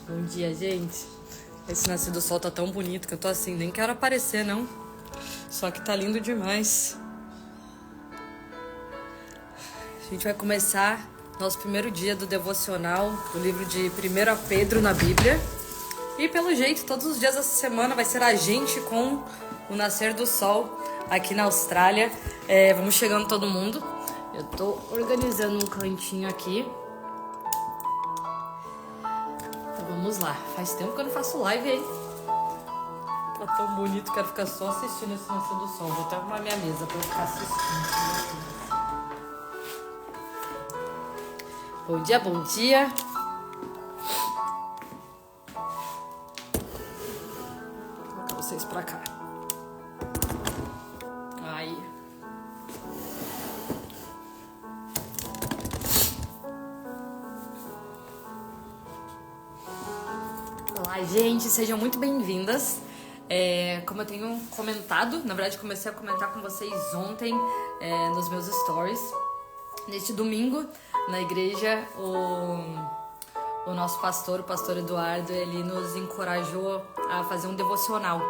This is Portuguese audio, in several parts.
Bom dia, gente. Esse nascer do sol tá tão bonito que eu tô assim, nem quero aparecer, não. Só que tá lindo demais. A gente vai começar nosso primeiro dia do devocional do livro de 1 Pedro na Bíblia. E pelo jeito, todos os dias dessa semana vai ser a gente com o nascer do sol aqui na Austrália. Vamos chegando todo mundo. Eu tô organizando um cantinho aqui. Então vamos lá. Faz tempo que eu não faço live, hein? Tá tão bonito, quero ficar só assistindo esse nascer do sol. Vou até arrumar minha mesa pra eu ficar assistindo. Bom dia, bom dia. Vou colocar vocês pra cá. Aí. Olá, gente, sejam muito bem-vindas. Como eu tenho comentado, na verdade comecei a comentar com vocês ontem nos meus stories. Neste domingo, na igreja, o nosso pastor, o pastor Eduardo, ele nos encorajou a fazer um devocional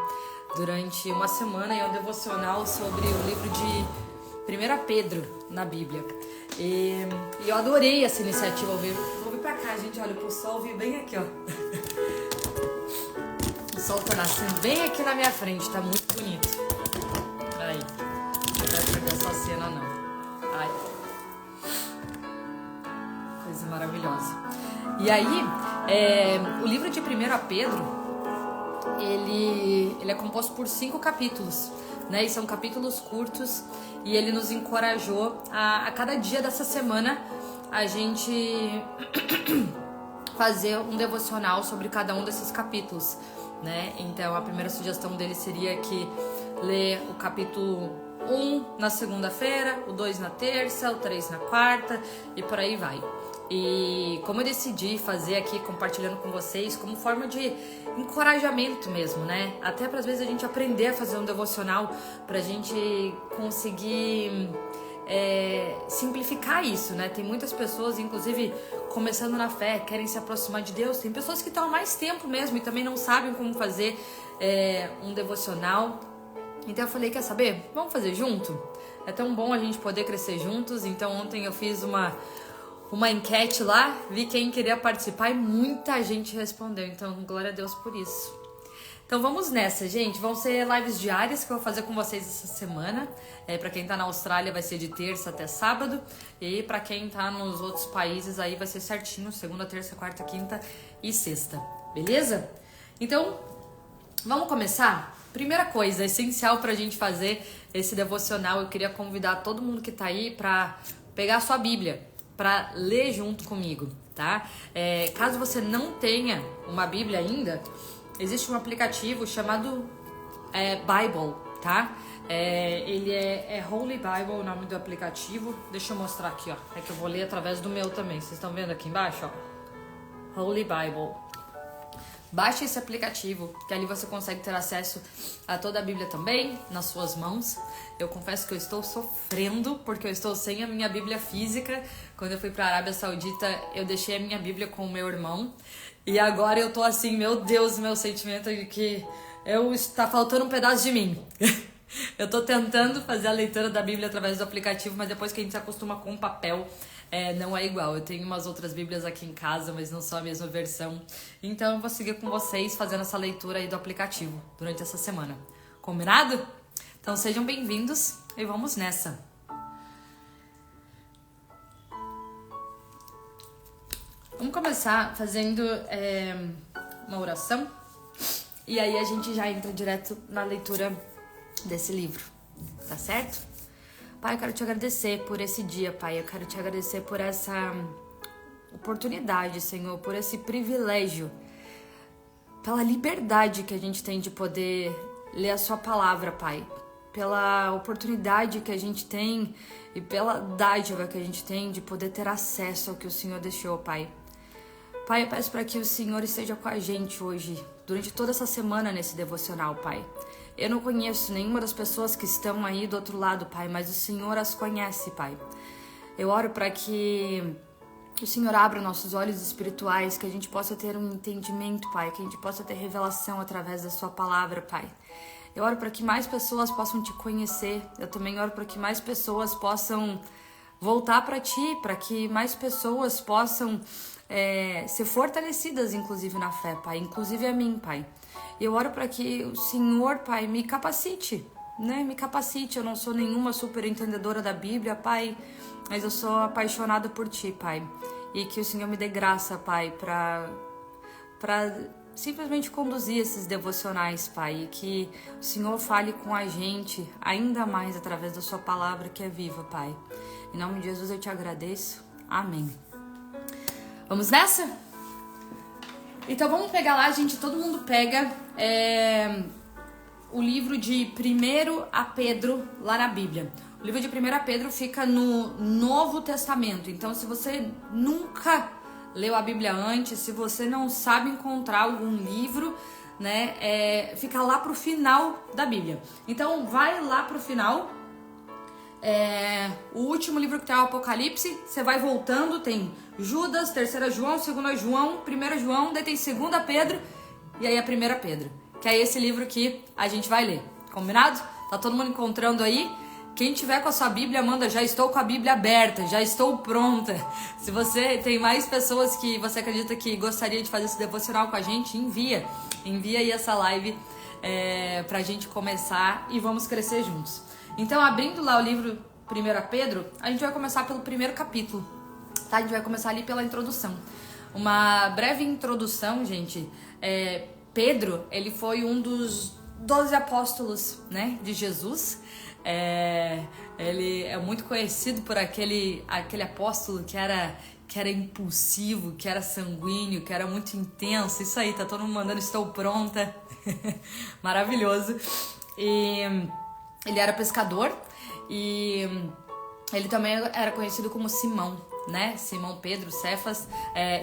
durante uma semana, e é um devocional sobre o livro de 1 Pedro na Bíblia. E eu adorei essa iniciativa. Vou vir pra cá, gente, olha, pro sol vir bem aqui, ó. O sol tá nascendo bem aqui na minha frente, tá muito bonito. Aí, não vai perder essa cena, não. Ai. Coisa maravilhosa. E aí, o livro de 1 Pedro, ele é composto por 5 capítulos, né? E são capítulos curtos, e ele nos encorajou a cada dia dessa semana a gente fazer um devocional sobre cada um desses capítulos, né? Então a primeira sugestão dele seria que ler o capítulo 1 na segunda-feira, o 2 na terça, o 3 na quarta e por aí vai. E como eu decidi fazer aqui, compartilhando com vocês, como forma de encorajamento mesmo, né? Até para às vezes a gente aprender a fazer um devocional, pra gente conseguir simplificar isso, né? Tem muitas pessoas, inclusive começando na fé, querem se aproximar de Deus. Tem pessoas que estão há mais tempo mesmo e também não sabem como fazer um devocional. Então eu falei, quer saber? Vamos fazer junto? É tão bom a gente poder crescer juntos. Então ontem eu fiz uma enquete lá, vi quem queria participar e muita gente respondeu. Então glória a Deus por isso. Então vamos nessa, gente. Vão ser lives diárias que eu vou fazer com vocês essa semana. Pra quem tá na Austrália vai ser de terça até sábado. E pra quem tá nos outros países aí vai ser certinho, segunda, terça, quarta, quinta e sexta. Beleza? Então, vamos começar? Primeira coisa, essencial pra gente fazer esse devocional, eu queria convidar todo mundo que tá aí pra pegar a sua Bíblia, pra ler junto comigo, tá? Caso você não tenha uma Bíblia ainda, existe um aplicativo chamado Bible, tá? Ele é Holy Bible, o nome do aplicativo. Deixa eu mostrar aqui, ó. É que eu vou ler através do meu também. Vocês estão vendo aqui embaixo, ó? Holy Bible. Baixe esse aplicativo, que ali você consegue ter acesso a toda a Bíblia também, nas suas mãos. Eu confesso que eu estou sofrendo, porque eu estou sem a minha Bíblia física. Quando eu fui para a Arábia Saudita, eu deixei a minha Bíblia com o meu irmão. E agora eu tô assim, meu Deus, meu sentimento de que tá faltando um pedaço de mim. Eu tô tentando fazer a leitura da Bíblia através do aplicativo, mas depois que a gente se acostuma com o papel, não é igual. Eu tenho umas outras Bíblias aqui em casa, mas não são a mesma versão. Então eu vou seguir com vocês fazendo essa leitura aí do aplicativo durante essa semana. Combinado? Então sejam bem-vindos e vamos nessa. Vamos começar fazendo uma oração e aí a gente já entra direto na leitura desse livro, tá certo? Pai, eu quero te agradecer por esse dia, Pai. Eu quero te agradecer por essa oportunidade, Senhor, por esse privilégio, pela liberdade que a gente tem de poder ler a sua palavra, Pai. Pela oportunidade que a gente tem e pela dádiva que a gente tem de poder ter acesso ao que o Senhor deixou, Pai. Pai, eu peço para que o Senhor esteja com a gente hoje, durante toda essa semana nesse devocional, Pai. Eu não conheço nenhuma das pessoas que estão aí do outro lado, Pai, mas o Senhor as conhece, Pai. Eu oro para que Que o Senhor abra nossos olhos espirituais, que a gente possa ter um entendimento, Pai, que a gente possa ter revelação através da sua palavra, Pai. Eu oro para que mais pessoas possam te conhecer. Eu também oro para que mais pessoas possam voltar para ti, para que mais pessoas possam ser fortalecidas, inclusive na fé, Pai, inclusive a mim, Pai. Eu oro para que o Senhor, Pai, me capacite, né? Me capacite. Eu não sou nenhuma super entendedora da Bíblia, Pai, mas eu sou apaixonada por ti, Pai. E que o Senhor me dê graça, Pai, para simplesmente conduzir esses devocionais, Pai. E que o Senhor fale com a gente ainda mais através da sua palavra que é viva, Pai. Em nome de Jesus eu te agradeço. Amém. Vamos nessa? Então vamos pegar lá, gente. Todo mundo pega o livro de 1 a Pedro lá na Bíblia. O livro de 1 Pedro fica no Novo Testamento. Então, se você nunca leu a Bíblia antes, se você não sabe encontrar algum livro, né, fica lá pro final da Bíblia. Então, vai lá pro final. O último livro que tem é o Apocalipse. Você vai voltando, tem Judas, 3 João, 2 João, 1 João, daí tem 2 Pedro e aí a 1 Pedro. Que é esse livro que a gente vai ler. Combinado? Tá todo mundo encontrando aí? Quem tiver com a sua Bíblia, manda, já estou com a Bíblia aberta, já estou pronta. Se você tem mais pessoas que você acredita que gostaria de fazer esse devocional com a gente, envia aí essa live pra gente começar e vamos crescer juntos. Então, abrindo lá o livro 1 Pedro, a gente vai começar pelo primeiro capítulo, tá? A gente vai começar ali pela introdução. Uma breve introdução, gente. Pedro, ele foi um dos 12 apóstolos, né, de Jesus. Ele é muito conhecido por aquele apóstolo que era impulsivo, que era sanguíneo, que era muito intenso. Isso aí, tá todo mundo mandando, estou pronta. Maravilhoso. E ele era pescador e ele também era conhecido como Simão, né? Simão Pedro, Cefas,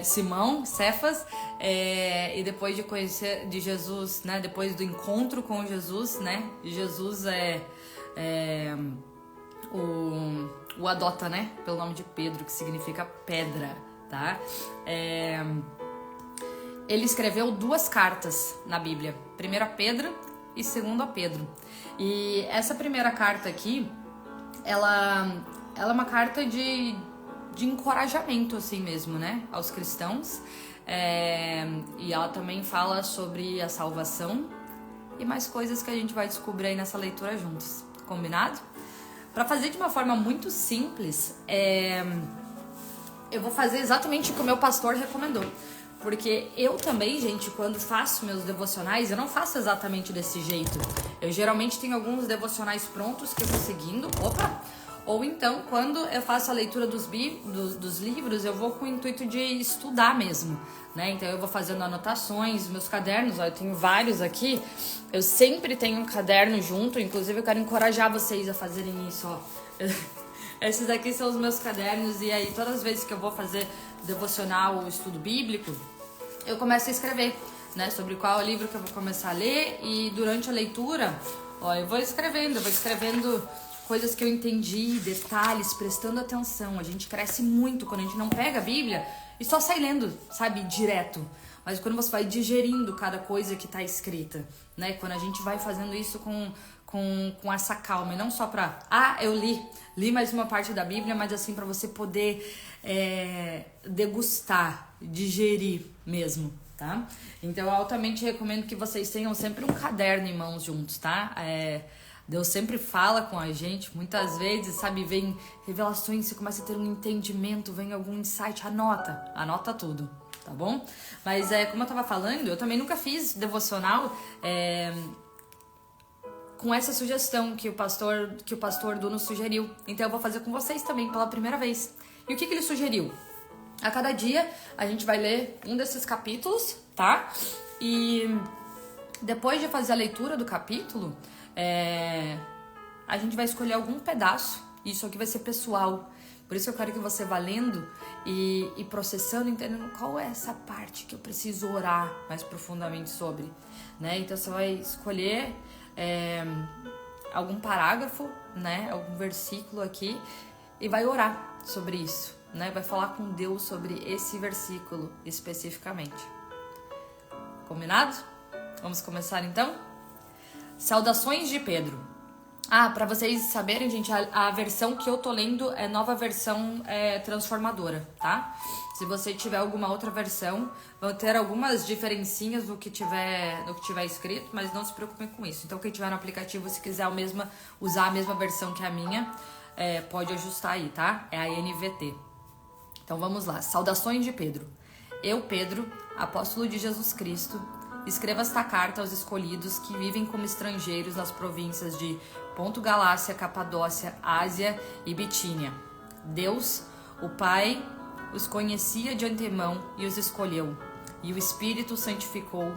Simão, Cefas, e depois de conhecer de Jesus, né? Depois do encontro com Jesus, né? Jesus o adota, né? Pelo nome de Pedro, que significa pedra, tá? Ele escreveu 2 cartas na Bíblia, 1 Pedro e 2 Pedro. E essa primeira carta aqui, ela é uma carta de encorajamento, assim mesmo, né? Aos cristãos. E ela também fala sobre a salvação e mais coisas que a gente vai descobrir aí nessa leitura juntos. Combinado? Para fazer de uma forma muito simples, eu vou fazer exatamente o que o meu pastor recomendou. Porque eu também, gente, quando faço meus devocionais, eu não faço exatamente desse jeito. Eu geralmente tenho alguns devocionais prontos que eu vou seguindo. Ou então, quando eu faço a leitura dos livros, eu vou com o intuito de estudar mesmo, né? Então eu vou fazendo anotações, meus cadernos, ó, eu tenho vários aqui. Eu sempre tenho um caderno junto, inclusive eu quero encorajar vocês a fazerem isso, ó. Esses aqui são os meus cadernos e aí todas as vezes que eu vou fazer devocional ou estudo bíblico, eu começo a escrever, né, sobre qual é o livro que eu vou começar a ler e durante a leitura, ó, eu vou escrevendo coisas que eu entendi, detalhes, prestando atenção. A gente cresce muito quando a gente não pega a Bíblia e só sai lendo, sabe, direto. Mas quando você vai digerindo cada coisa que tá escrita, né, quando a gente vai fazendo isso com essa calma, e não só pra, eu li mais uma parte da Bíblia, mas assim, pra você poder degustar, digerir mesmo, tá? Então eu altamente recomendo que vocês tenham sempre um caderno em mãos juntos, tá? Deus sempre fala com a gente, muitas vezes, sabe, vem revelações, você começa a ter um entendimento, vem algum insight, anota tudo, tá bom? Mas como eu tava falando, eu também nunca fiz devocional com essa sugestão que o pastor Duno sugeriu. Então eu vou fazer com vocês também pela primeira vez. E o que ele sugeriu? A cada dia a gente vai ler um desses capítulos, tá? E depois de fazer a leitura do capítulo, a gente vai escolher algum pedaço. Isso aqui vai ser pessoal. Por isso eu quero que você vá lendo e processando, entendendo qual é essa parte que eu preciso orar mais profundamente sobre, né? Então você vai escolher algum parágrafo, né? Algum versículo aqui e vai orar sobre isso, né? Vai falar com Deus sobre esse versículo especificamente. Combinado? Vamos começar então? Saudações de Pedro. Para vocês saberem, gente, a versão que eu tô lendo é nova versão transformadora, tá? Se você tiver alguma outra versão, vão ter algumas diferencinhas no que tiver escrito, mas não se preocupem com isso. Então, quem tiver no aplicativo, se quiser usar a mesma versão que a minha, pode ajustar aí, tá? É a NVT. Então, vamos lá. Saudações de Pedro. Eu, Pedro, apóstolo de Jesus Cristo, escrevo esta carta aos escolhidos que vivem como estrangeiros nas províncias de Ponto, Galácia, Capadócia, Ásia e Bitínia. Deus, o Pai, os conhecia de antemão e os escolheu, e o Espírito os santificou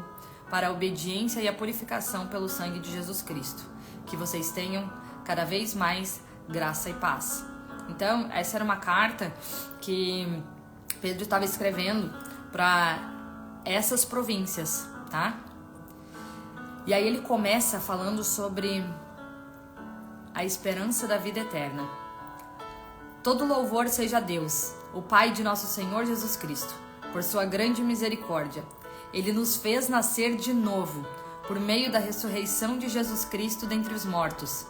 para a obediência e a purificação pelo sangue de Jesus Cristo. Que vocês tenham cada vez mais graça e paz. Então, essa era uma carta que Pedro estava escrevendo para essas províncias, tá? E aí ele começa falando sobre a esperança da vida eterna. Todo louvor seja a Deus, o Pai de nosso Senhor Jesus Cristo, por sua grande misericórdia. Ele nos fez nascer de novo, por meio da ressurreição de Jesus Cristo dentre os mortos.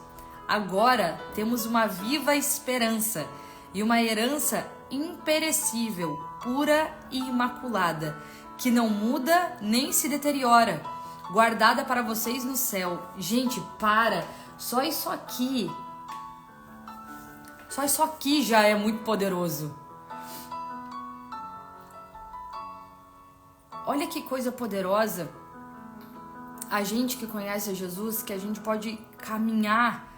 Agora temos uma viva esperança e uma herança imperecível, pura e imaculada, que não muda nem se deteriora, guardada para vocês no céu. Gente, só isso aqui já é muito poderoso. Olha que coisa poderosa. A gente que conhece Jesus, que a gente pode caminhar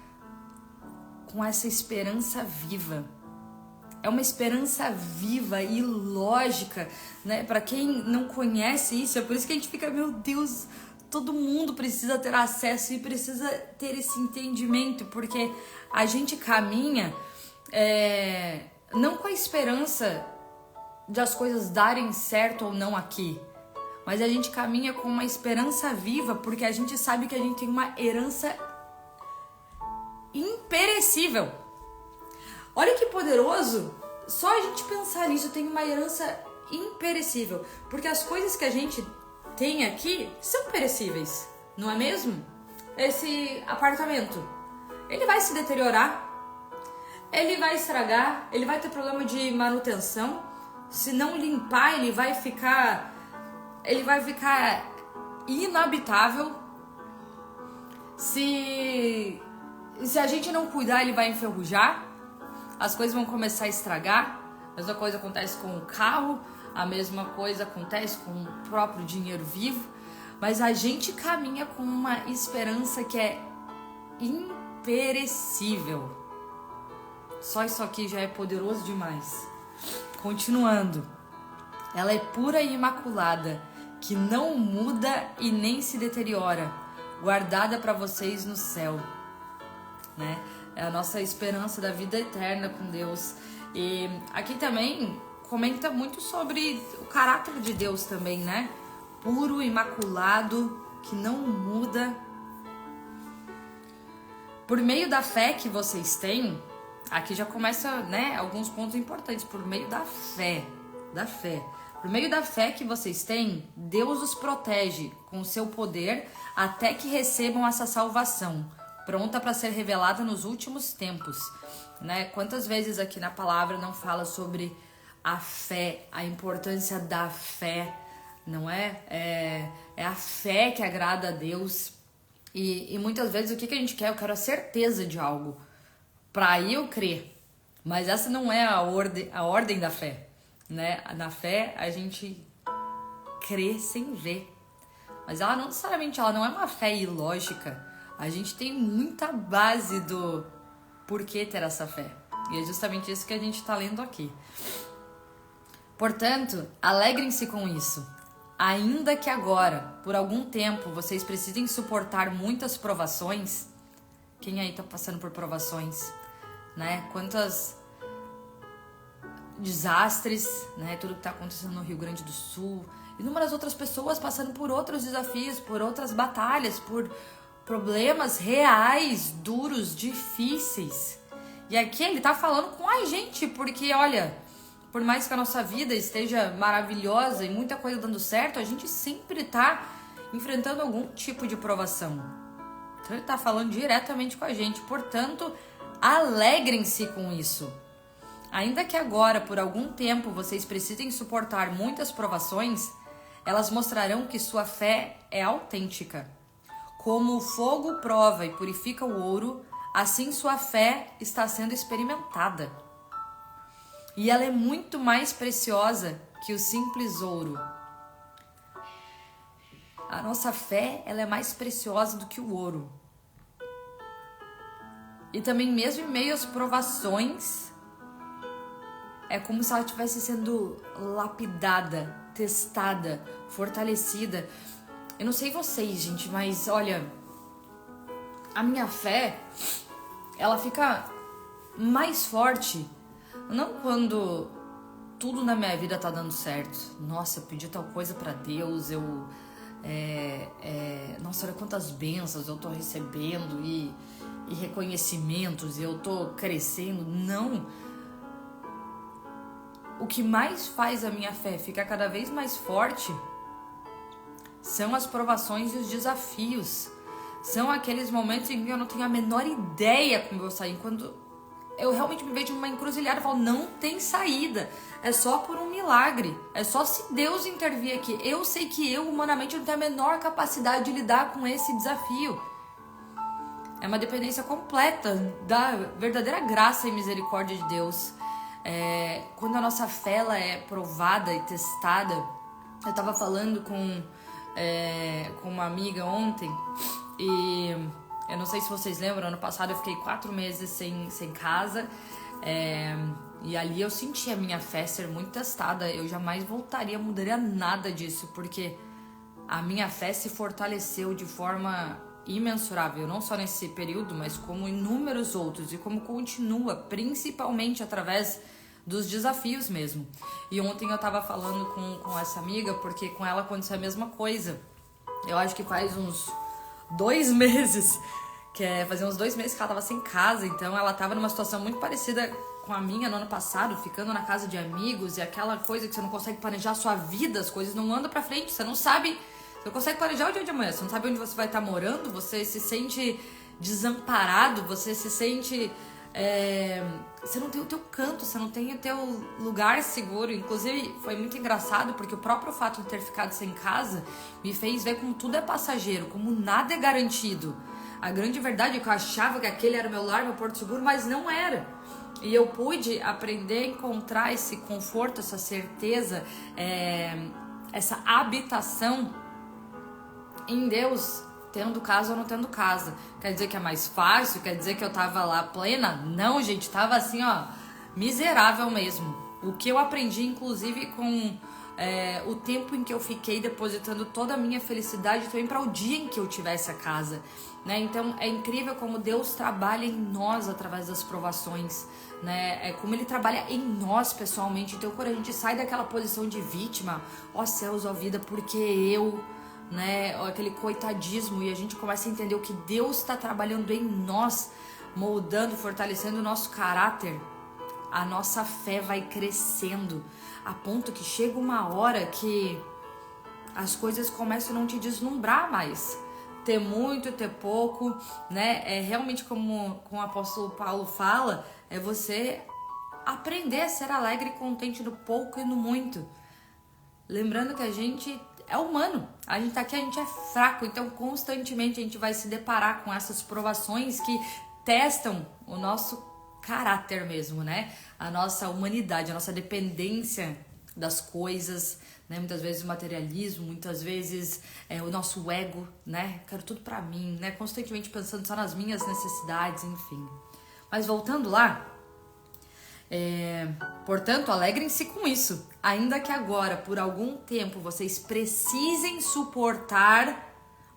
com essa esperança viva. É uma esperança viva e lógica, né? Para quem não conhece isso, é por isso que a gente fica, meu Deus, todo mundo precisa ter acesso e precisa ter esse entendimento, porque a gente caminha não com a esperança de as coisas darem certo ou não aqui, mas a gente caminha com uma esperança viva, porque a gente sabe que a gente tem uma herança imperecível. Olha que poderoso, só a gente pensar nisso, tem uma herança imperecível, porque as coisas que a gente tem aqui são perecíveis, não é mesmo? Esse apartamento, ele vai se deteriorar, ele vai estragar, ele vai ter problema de manutenção, se não limpar ele vai ficar inabitável, se a gente não cuidar ele vai enferrujar, as coisas vão começar a estragar. A mesma coisa acontece com o carro, a mesma coisa acontece com o próprio dinheiro vivo, mas a gente caminha com uma esperança que é imperecível. Só isso aqui já é poderoso demais. Continuando. Ela é pura e imaculada, que não muda e nem se deteriora, guardada para vocês no céu, né? É a nossa esperança da vida eterna com Deus. E aqui também comenta muito sobre o caráter de Deus também, né? Puro, imaculado, que não muda. Por meio da fé que vocês têm, aqui já começa, né, alguns pontos importantes. Por meio da fé. Por meio da fé que vocês têm, Deus os protege com o seu poder até que recebam essa salvação, pronta para ser revelada nos últimos tempos, né? Quantas vezes aqui na palavra não fala sobre a fé, a importância da fé, não é? É a fé que agrada a Deus. E muitas vezes o que a gente quer? Eu quero a certeza de algo, para aí eu crer. Mas essa não é a ordem da fé, né? Na fé a gente crê sem ver. Mas ela não necessariamente, ela não é uma fé ilógica. A gente tem muita base do porquê ter essa fé. E é justamente isso que a gente está lendo aqui. Portanto, alegrem-se com isso. Ainda que agora, por algum tempo, vocês precisem suportar muitas provações. Quem aí está passando por provações? Né? Quantos desastres, né? Tudo que está acontecendo no Rio Grande do Sul. Inúmeras outras pessoas passando por outros desafios, por outras batalhas, por problemas reais, duros, difíceis. E aqui ele tá falando com a gente, porque olha, por mais que a nossa vida esteja maravilhosa e muita coisa dando certo, a gente sempre tá enfrentando algum tipo de provação. Então ele tá falando diretamente com a gente, portanto, alegrem-se com isso. Ainda que agora, por algum tempo, vocês precisem suportar muitas provações, elas mostrarão que sua fé é autêntica. Como o fogo prova e purifica o ouro, assim sua fé está sendo experimentada. E ela é muito mais preciosa que o simples ouro. A nossa fé, ela é mais preciosa do que o ouro. E também mesmo em meio às provações, é como se ela estivesse sendo lapidada, testada, fortalecida. Eu não sei vocês, gente, mas olha, a minha fé, ela fica mais forte, não quando tudo na minha vida tá dando certo. Nossa, eu pedi tal coisa pra Deus, nossa, olha quantas bênçãos eu tô recebendo e reconhecimentos, e eu tô crescendo. Não. O que mais faz a minha fé ficar cada vez mais forte são as provações e os desafios. São aqueles momentos em que eu não tenho a menor ideia como eu vou sair. Quando eu realmente me vejo numa encruzilhada e falo, não tem saída. É só por um milagre. É só se Deus intervir aqui. Eu sei que eu, humanamente, não tenho a menor capacidade de lidar com esse desafio. É uma dependência completa da verdadeira graça e misericórdia de Deus. Quando a nossa fé ela é provada e testada, eu tava falando com uma amiga ontem, e eu não sei se vocês lembram, ano passado eu fiquei 4 meses sem casa, e ali eu senti a minha fé ser muito testada. Eu jamais mudaria nada disso, porque a minha fé se fortaleceu de forma imensurável, não só nesse período, mas como inúmeros outros, e como continua, principalmente através dos desafios mesmo. E ontem eu tava falando com essa amiga, porque com ela aconteceu a mesma coisa. Eu acho que faz uns 2 meses, fazia uns 2 meses que ela tava sem casa, então ela tava numa situação muito parecida com a minha no ano passado, ficando na casa de amigos, e aquela coisa que você não consegue planejar a sua vida, as coisas não andam pra frente, você não sabe. Você não consegue planejar o dia de amanhã, você não sabe onde você vai estar morando, você se sente desamparado, você se sente... você não tem o teu canto, você não tem o teu lugar seguro. Inclusive, foi muito engraçado, porque o próprio fato de ter ficado sem casa me fez ver como tudo é passageiro, como nada é garantido. A grande verdade é que eu achava que aquele era o meu lar, meu porto seguro, mas não era. E eu pude aprender a encontrar esse conforto, essa certeza, essa habitação em Deus, tendo casa ou não tendo casa. Quer dizer que é mais fácil? Quer dizer que eu tava lá plena? Não, gente, tava assim, ó, miserável mesmo. O que eu aprendi, inclusive, com o tempo em que eu fiquei depositando toda a minha felicidade também para o dia em que eu tivesse a casa, né? Então é incrível como Deus trabalha em nós através das provações, né? Como Ele trabalha em nós pessoalmente. Então quando a gente sai daquela posição de vítima, ó céus, ó vida, porque eu... né, aquele coitadismo, e a gente começa a entender o que Deus está trabalhando em nós, moldando, fortalecendo o nosso caráter, a nossa fé vai crescendo, a ponto que chega uma hora que as coisas começam a não te deslumbrar mais. Ter muito, ter pouco, né? É realmente como o apóstolo Paulo fala, é você aprender a ser alegre e contente no pouco e no muito. Lembrando que a gente é humano, a gente tá aqui, a gente é fraco, então constantemente a gente vai se deparar com essas provações que testam o nosso caráter mesmo, né? A nossa humanidade, a nossa dependência das coisas, né? Muitas vezes o materialismo, muitas vezes o nosso ego, né? Quero tudo pra mim, né? Constantemente pensando só nas minhas necessidades, enfim. Mas voltando lá, portanto, alegrem-se com isso, ainda que agora, por algum tempo, vocês precisem suportar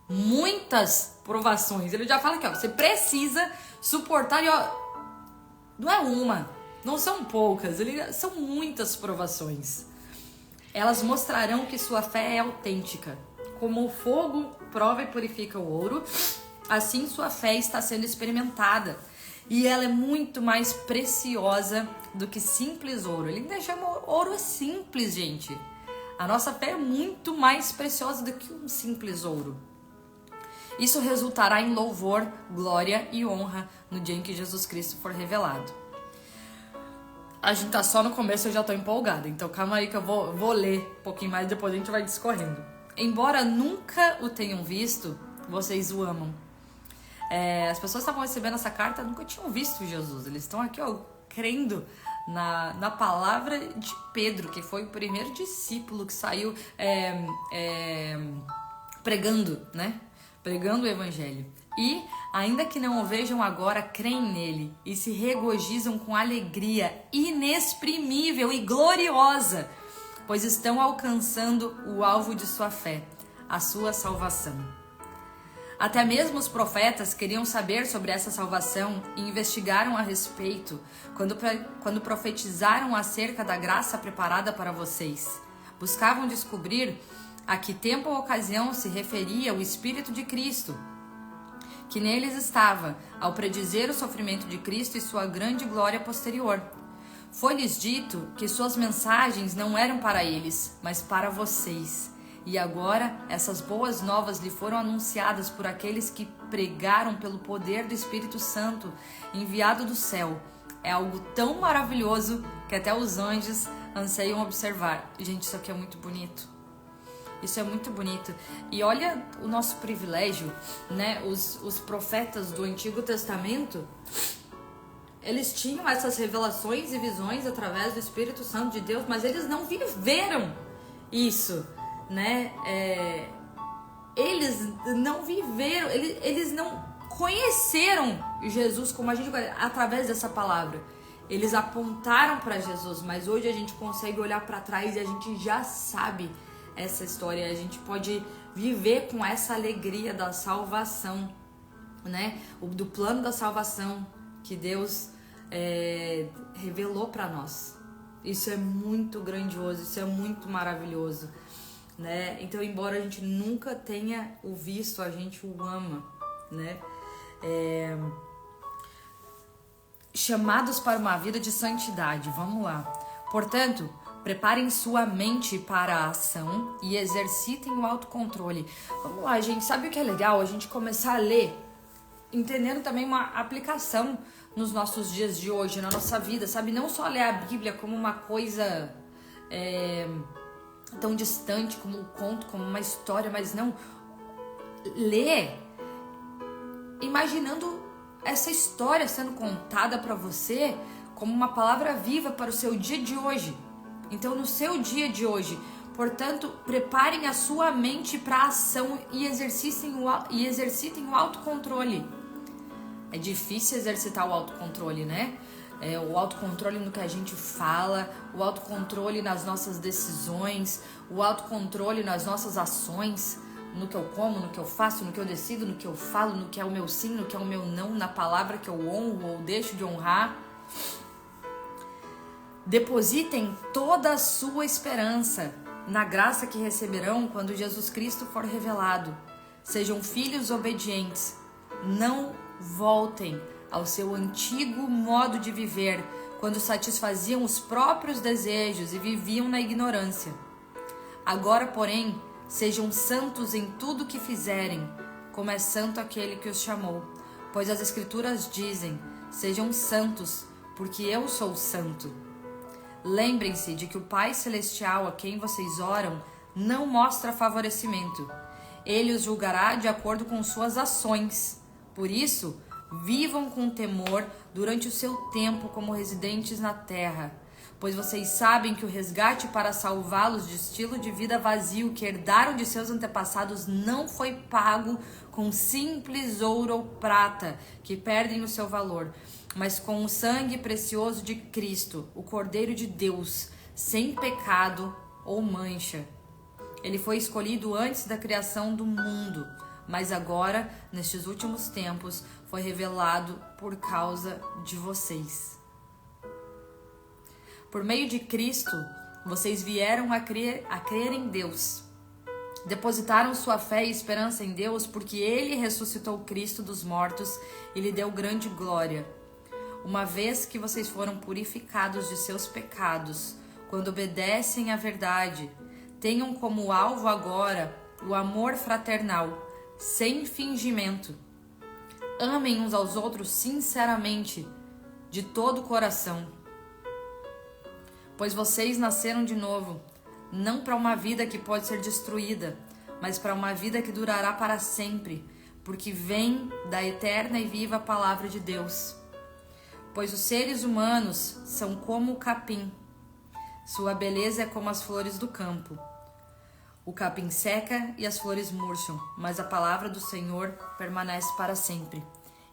muitas provações. Ele já fala aqui, ó, você precisa suportar, e ó, não é uma, não são poucas, são muitas provações. Elas mostrarão que sua fé é autêntica. Como o fogo prova e purifica o ouro, assim sua fé está sendo experimentada. E ela é muito mais preciosa do que simples ouro. Ele ainda chama ouro simples, gente. A nossa fé é muito mais preciosa do que um simples ouro. Isso resultará em louvor, glória e honra no dia em que Jesus Cristo for revelado. A gente tá só no começo, eu já tô empolgada. Então calma aí que eu vou ler um pouquinho mais, depois a gente vai discorrendo. Embora nunca o tenham visto, vocês o amam. As pessoas que estavam recebendo essa carta nunca tinham visto Jesus. Eles estão aqui, crendo na palavra de Pedro, que foi o primeiro discípulo que saiu pregando, né? Pregando o evangelho. E, ainda que não o vejam agora, creem nele e se regozijam com alegria inexprimível e gloriosa, pois estão alcançando o alvo de sua fé, a sua salvação. Até mesmo os profetas queriam saber sobre essa salvação e investigaram a respeito quando profetizaram acerca da graça preparada para vocês. Buscavam descobrir a que tempo ou ocasião se referia o Espírito de Cristo, que neles estava, ao predizer o sofrimento de Cristo e sua grande glória posterior. Foi-lhes dito que suas mensagens não eram para eles, mas para vocês. E agora, essas boas novas lhe foram anunciadas por aqueles que pregaram pelo poder do Espírito Santo, enviado do céu. É algo tão maravilhoso que até os anjos anseiam observar. Gente, isso aqui é muito bonito. Isso é muito bonito. E olha o nosso privilégio, né? Os profetas do Antigo Testamento, eles tinham essas revelações e visões através do Espírito Santo de Deus, mas eles não viveram isso, né? Eles não viveram, eles não conheceram Jesus como a gente através dessa palavra. Eles apontaram para Jesus, mas hoje a gente consegue olhar para trás e a gente já sabe essa história, a gente pode viver com essa alegria da salvação, né? Do plano da salvação que Deus revelou para nós. Isso é muito grandioso, isso é muito maravilhoso, né? Então, embora a gente nunca tenha o visto, a gente o ama, né? Chamados para uma vida de santidade, vamos lá. Portanto, preparem sua mente para a ação e exercitem o autocontrole. Vamos lá, gente. Sabe o que é legal? A gente começar a ler, entendendo também uma aplicação nos nossos dias de hoje, na nossa vida, sabe? Não só ler a Bíblia como uma coisa tão distante, como um conto, como uma história, mas não. Ler imaginando essa história sendo contada para você como uma palavra viva para o seu dia de hoje. Então, no seu dia de hoje, portanto, preparem a sua mente para a ação e exercitem o autocontrole. É difícil exercitar o autocontrole, né? O autocontrole no que a gente fala, o autocontrole nas nossas decisões, o autocontrole nas nossas ações, no que eu como, no que eu faço, no que eu decido, no que eu falo, no que é o meu sim, no que é o meu não, na palavra que eu honro ou deixo de honrar. Depositem toda a sua esperança na graça que receberão quando Jesus Cristo for revelado. Sejam filhos obedientes. Não voltem ao seu antigo modo de viver, quando satisfaziam os próprios desejos e viviam na ignorância. Agora, porém, sejam santos em tudo que fizerem, como é santo aquele que os chamou. Pois as Escrituras dizem: sejam santos, porque eu sou santo. Lembrem-se de que o Pai Celestial a quem vocês oram não mostra favorecimento. Ele os julgará de acordo com suas ações. Por isso, vivam com temor durante o seu tempo como residentes na terra, pois vocês sabem que o resgate para salvá-los de estilo de vida vazio que herdaram de seus antepassados não foi pago com simples ouro ou prata, que perdem o seu valor, mas com o sangue precioso de Cristo, o Cordeiro de Deus, sem pecado ou mancha. Ele foi escolhido antes da criação do mundo, mas agora, nestes últimos tempos, foi revelado por causa de vocês. Por meio de Cristo, vocês vieram a crer em Deus. Depositaram sua fé e esperança em Deus porque Ele ressuscitou Cristo dos mortos e lhe deu grande glória. uma vez que vocês foram purificados de seus pecados, quando obedecem à verdade, tenham como alvo agora o amor fraternal, sem fingimento. Amem uns aos outros sinceramente, de todo o coração. Pois vocês nasceram de novo, não para uma vida que pode ser destruída, mas para uma vida que durará para sempre, porque vem da eterna e viva palavra de Deus. Pois os seres humanos são como o capim, sua beleza é como as flores do campo. O capim seca e as flores murcham, mas a palavra do Senhor permanece para sempre.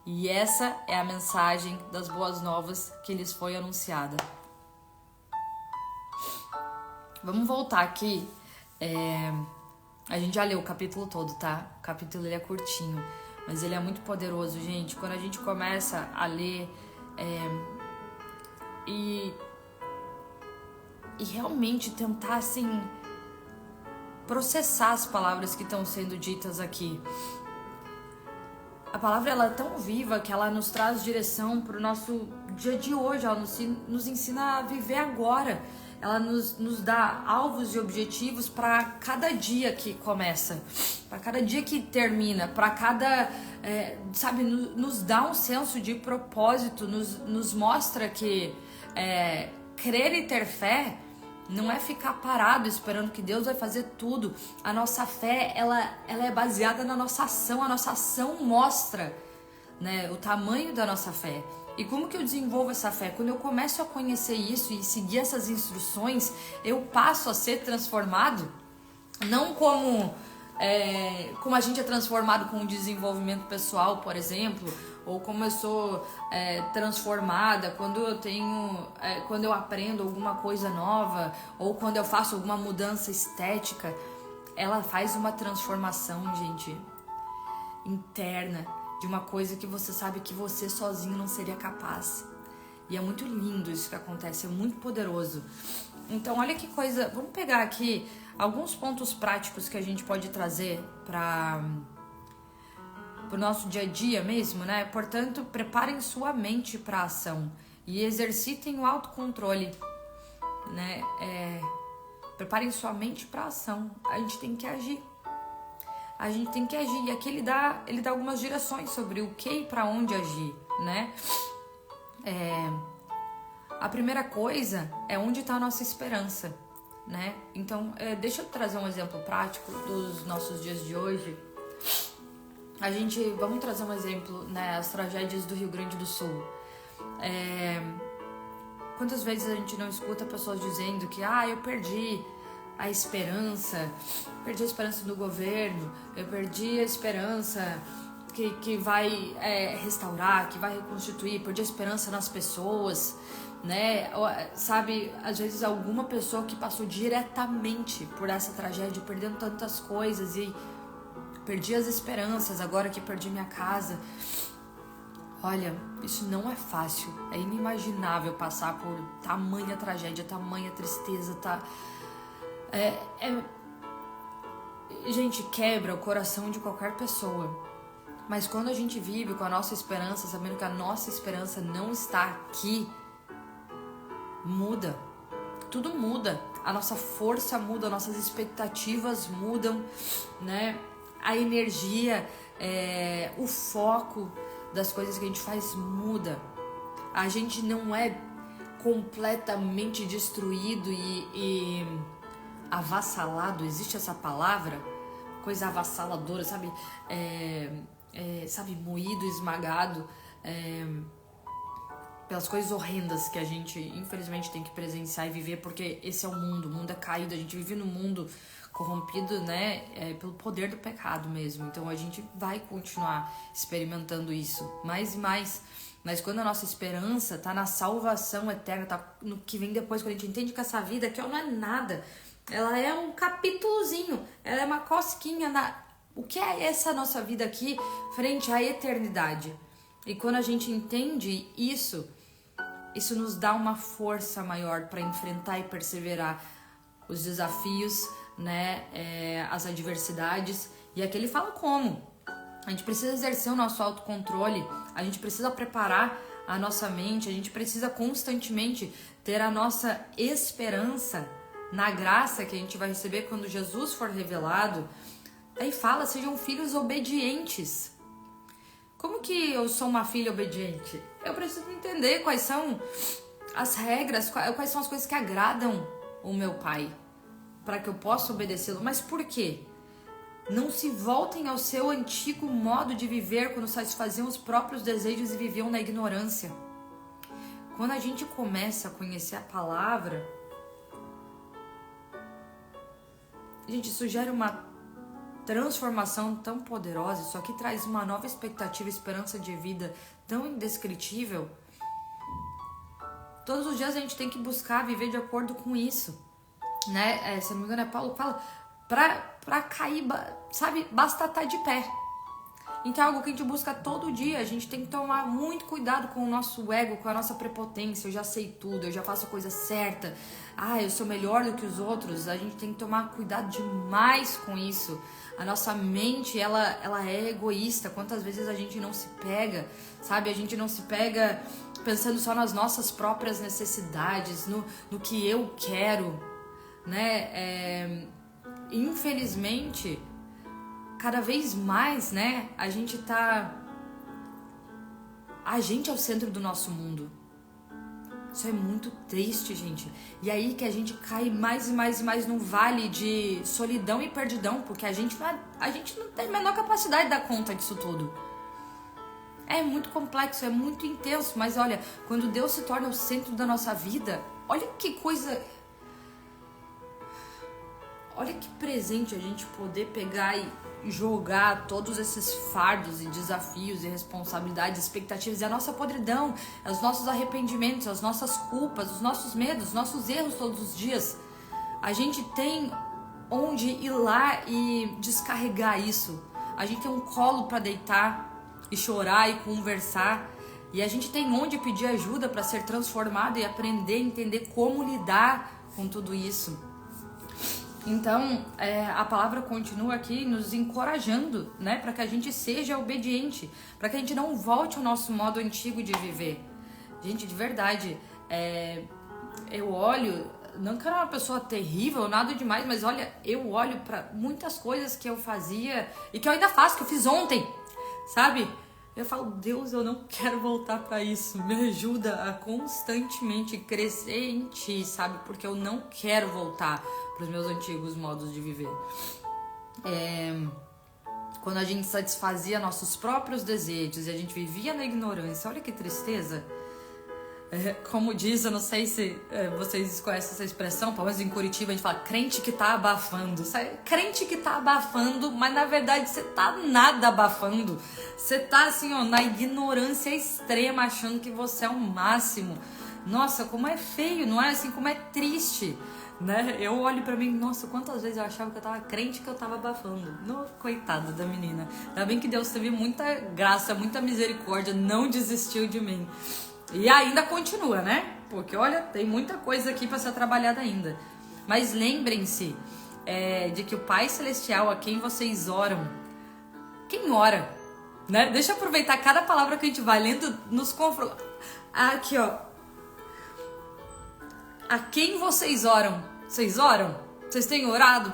E essa é a mensagem das boas novas que lhes foi anunciada. Vamos voltar aqui. A gente já leu o capítulo todo, tá? O capítulo ele é curtinho, mas ele é muito poderoso, gente. Quando a gente começa a ler e realmente tentar, assim, processar as palavras que estão sendo ditas aqui. A palavra ela é tão viva que ela nos traz direção para o nosso dia de hoje, ela nos ensina a viver agora. Ela nos dá alvos e objetivos para cada dia que começa, para cada dia que termina, para cada, nos dá um senso de propósito, nos mostra que crer e ter fé não é ficar parado esperando que Deus vai fazer tudo. A nossa fé, ela é baseada na nossa ação. A nossa ação mostra, né, o tamanho da nossa fé. E como que eu desenvolvo essa fé? Quando eu começo a conhecer isso e seguir essas instruções, eu passo a ser transformado, não como a gente é transformado com o desenvolvimento pessoal, por exemplo, ou como eu sou transformada quando eu aprendo alguma coisa nova, ou quando eu faço alguma mudança estética. Ela faz uma transformação, gente, interna, de uma coisa que você sabe que você sozinho não seria capaz. E é muito lindo isso que acontece, é muito poderoso. Então, olha que coisa. Vamos pegar aqui alguns pontos práticos que a gente pode trazer para o nosso dia a dia mesmo, né? Portanto, preparem sua mente para a ação e exercitem o autocontrole, né? Preparem sua mente para a ação. A gente tem que agir. E aqui ele dá algumas direções sobre o que e para onde agir, né? A primeira coisa é onde está a nossa esperança, né? Então, deixa eu trazer um exemplo prático dos nossos dias de hoje. Vamos trazer um exemplo, né? As tragédias do Rio Grande do Sul. Quantas vezes a gente não escuta pessoas dizendo que eu perdi a esperança do governo, eu perdi a esperança que vai restaurar, que vai reconstituir, perdi a esperança nas pessoas, né? Sabe, às vezes alguma pessoa que passou diretamente por essa tragédia, perdendo tantas coisas e perdi as esperanças, agora que perdi minha casa. Olha, isso não é fácil, é inimaginável passar por tamanha tragédia, tamanha tristeza, Gente, quebra o coração de qualquer pessoa. Mas quando a gente vive com a nossa esperança, sabendo que a nossa esperança não está aqui, muda. Tudo muda. A nossa força muda, nossas expectativas mudam, né? A energia, o foco das coisas que a gente faz muda. A gente não é completamente destruído e avassalado, existe essa palavra? Coisa avassaladora, sabe? Sabe, moído, esmagado pelas coisas horrendas que a gente, infelizmente, tem que presenciar e viver, porque esse é o mundo é caído, a gente vive num mundo corrompido, né, pelo poder do pecado mesmo. Então a gente vai continuar experimentando isso mais e mais. Mas quando a nossa esperança tá na salvação eterna, tá no que vem depois, quando a gente entende que essa vida aqui não é nada, ela é um capítulozinho, ela é uma cosquinha o que é essa nossa vida aqui frente à eternidade. E quando a gente entende isso nos dá uma força maior para enfrentar e perseverar os desafios, né, as adversidades. E aqui ele fala como. A gente precisa exercer o nosso autocontrole, a gente precisa preparar a nossa mente, a gente precisa constantemente ter a nossa esperança na graça que a gente vai receber quando Jesus for revelado. Aí fala, sejam filhos obedientes. Como que eu sou uma filha obediente? Eu preciso entender quais são as regras, quais são as coisas que agradam o meu pai, para que eu possa obedecê-lo. Mas por quê? Não se voltem ao seu antigo modo de viver, quando satisfaziam os próprios desejos e viviam na ignorância. Quando a gente começa a conhecer a palavra, gente, isso gera uma transformação tão poderosa, isso aqui traz uma nova expectativa, esperança de vida tão indescritível. Todos os dias a gente tem que buscar viver de acordo com isso, né? Se não me engano, Paulo fala, pra cair, sabe, basta estar de pé. Então é algo que a gente busca todo dia. A gente tem que tomar muito cuidado com o nosso ego, com a nossa prepotência. Eu já sei tudo, eu já faço a coisa certa. Eu sou melhor do que os outros. A gente tem que tomar cuidado demais com isso. A nossa mente, ela é egoísta. Quantas vezes a gente não se pega, sabe? A gente não se pega pensando só nas nossas próprias necessidades, no que eu quero, né? Infelizmente, cada vez mais, né, a gente é o centro do nosso mundo. Isso é muito triste, gente. E aí que a gente cai mais e mais e mais num vale de solidão e perdidão, porque a gente não tem a menor capacidade de dar conta disso tudo. É muito complexo, é muito intenso, mas olha, quando Deus se torna o centro da nossa vida, olha que coisa... Olha que presente a gente poder pegar e jogar todos esses fardos e desafios e responsabilidades, expectativas e a nossa podridão, os nossos arrependimentos, as nossas culpas, os nossos medos, os nossos erros todos os dias. A gente tem onde ir lá e descarregar isso. A gente tem um colo para deitar e chorar e conversar. E a gente tem onde pedir ajuda para ser transformado e aprender a entender como lidar com tudo isso. Então, a palavra continua aqui nos encorajando, né, para que a gente seja obediente, para que a gente não volte ao nosso modo antigo de viver. Gente, de verdade, eu olho, não que eu era uma pessoa terrível, nada demais, mas olha, eu olho para muitas coisas que eu fazia e que eu ainda faço, que eu fiz ontem, sabe? Eu falo, Deus, eu não quero voltar para isso. Me ajuda a constantemente crescer em Ti, sabe? Porque eu não quero voltar para os meus antigos modos de viver. Quando a gente satisfazia nossos próprios desejos e a gente vivia na ignorância, olha que tristeza. Como diz, eu não sei se vocês conhecem essa expressão, pelo menos em Curitiba a gente fala crente que tá abafando. Sabe? Crente que tá abafando, mas na verdade você tá nada abafando. Você tá assim, ó, na ignorância extrema, achando que você é o máximo. Nossa, como é feio, não é? Assim, como é triste, né? Eu olho pra mim, nossa, quantas vezes eu achava que eu tava crente que eu tava abafando. Coitada da menina. Ainda bem que Deus teve muita graça, muita misericórdia, não desistiu de mim. E ainda continua, né? Porque, olha, tem muita coisa aqui para ser trabalhada ainda. Mas lembrem-se de que o Pai Celestial a quem vocês oram, quem ora, né? Deixa eu aproveitar cada palavra que a gente vai lendo nos confrontos. Aqui, ó. A quem vocês oram? Vocês oram? Vocês têm orado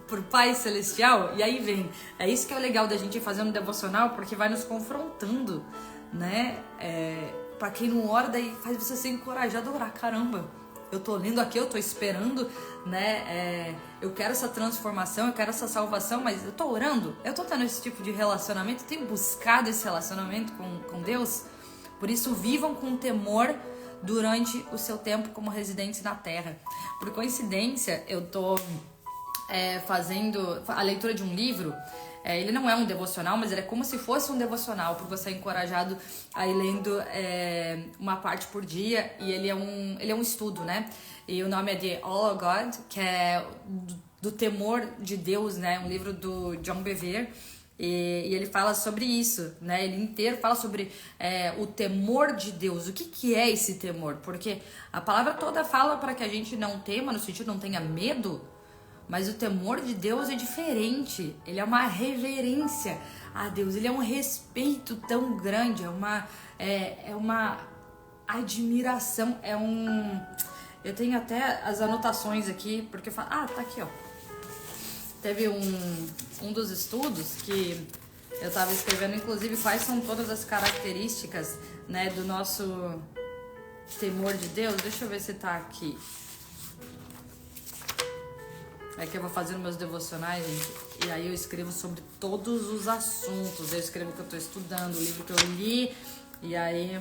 pro Pai Celestial? E aí vem. É isso que é o legal da gente ir fazendo devocional, porque vai nos confrontando, né? Pra quem não ora, daí faz você ser encorajado a orar. Caramba, eu tô lendo aqui, eu tô esperando, né? Eu quero essa transformação, eu quero essa salvação, mas eu tô orando, eu tô tendo esse tipo de relacionamento, eu tenho buscado esse relacionamento com Deus. Por isso, vivam com temor durante o seu tempo como residentes na terra. Por coincidência, eu tô fazendo a leitura de um livro. Ele não é um devocional, mas ele é como se fosse um devocional, porque você é encorajado a ir lendo uma parte por dia, e ele é um estudo, né? E o nome é The All of God, que é do temor de Deus, né? Um livro do John Bevere, e ele fala sobre isso, né? Ele inteiro fala sobre o temor de Deus. O que é esse temor? Porque a palavra toda fala para que a gente não tema, no sentido não tenha medo. Mas o temor de Deus é diferente. Ele é uma reverência a Deus. Ele é um respeito tão grande. É uma admiração. Eu tenho até as anotações aqui, porque eu falo... Ah, tá aqui, ó. Teve um dos estudos que eu tava escrevendo, inclusive, quais são todas as características, né, do nosso temor de Deus. Deixa eu ver se tá aqui. É que eu vou fazendo meus devocionais, gente, e aí eu escrevo sobre todos os assuntos. Eu escrevo o que eu tô estudando, o livro que eu li, e aí...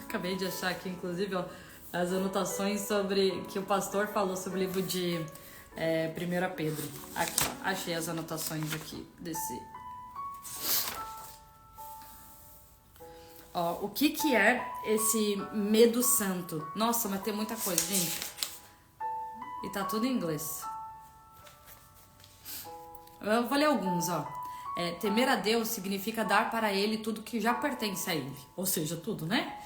Acabei de achar aqui, inclusive, ó, as anotações sobre que o pastor falou sobre o livro de 1 Pedro. Aqui, ó, achei as anotações aqui desse... Ó, o que é esse medo santo? Nossa, mas tem muita coisa, gente. E tá tudo em inglês. Eu vou ler alguns, ó. Temer a Deus significa dar para Ele tudo que já pertence a Ele. Ou seja, tudo, né?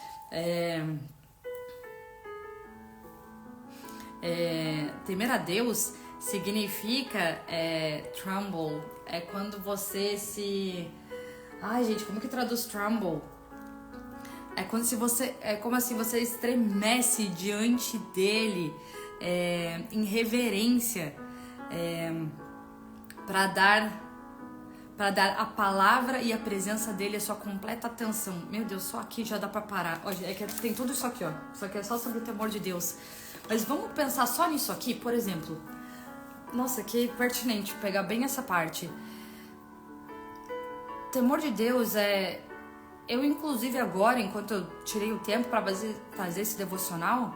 Temer a Deus significa tremble. É quando você se... Ai, gente, como que traduz tremble? É como assim você estremece diante dele, em reverência, para dar a palavra e a presença dele a sua completa atenção. Meu Deus, só aqui já dá pra parar. Ó, é que tem tudo isso aqui, ó. Isso aqui é só sobre o temor de Deus. Mas vamos pensar só nisso aqui, por exemplo. Nossa, que pertinente pegar bem essa parte. Temor de Deus é... Eu, inclusive, agora, enquanto eu tirei o tempo para fazer esse devocional,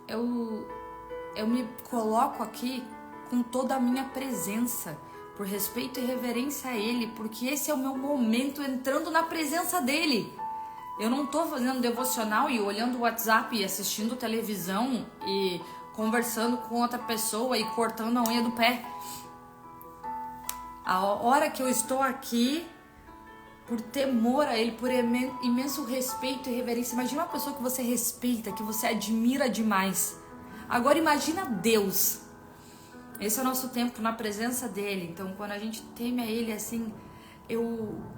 eu me coloco aqui com toda a minha presença, por respeito e reverência a Ele, porque esse é o meu momento entrando na presença dEle. Eu não tô fazendo devocional e olhando o WhatsApp e assistindo televisão e conversando com outra pessoa e cortando a unha do pé. A hora que eu estou aqui... por temor a Ele, por imenso respeito e reverência. Imagina uma pessoa que você respeita, que você admira demais. Agora imagina Deus. Esse é o nosso tempo na presença dEle. Então, quando a gente teme a Ele, assim,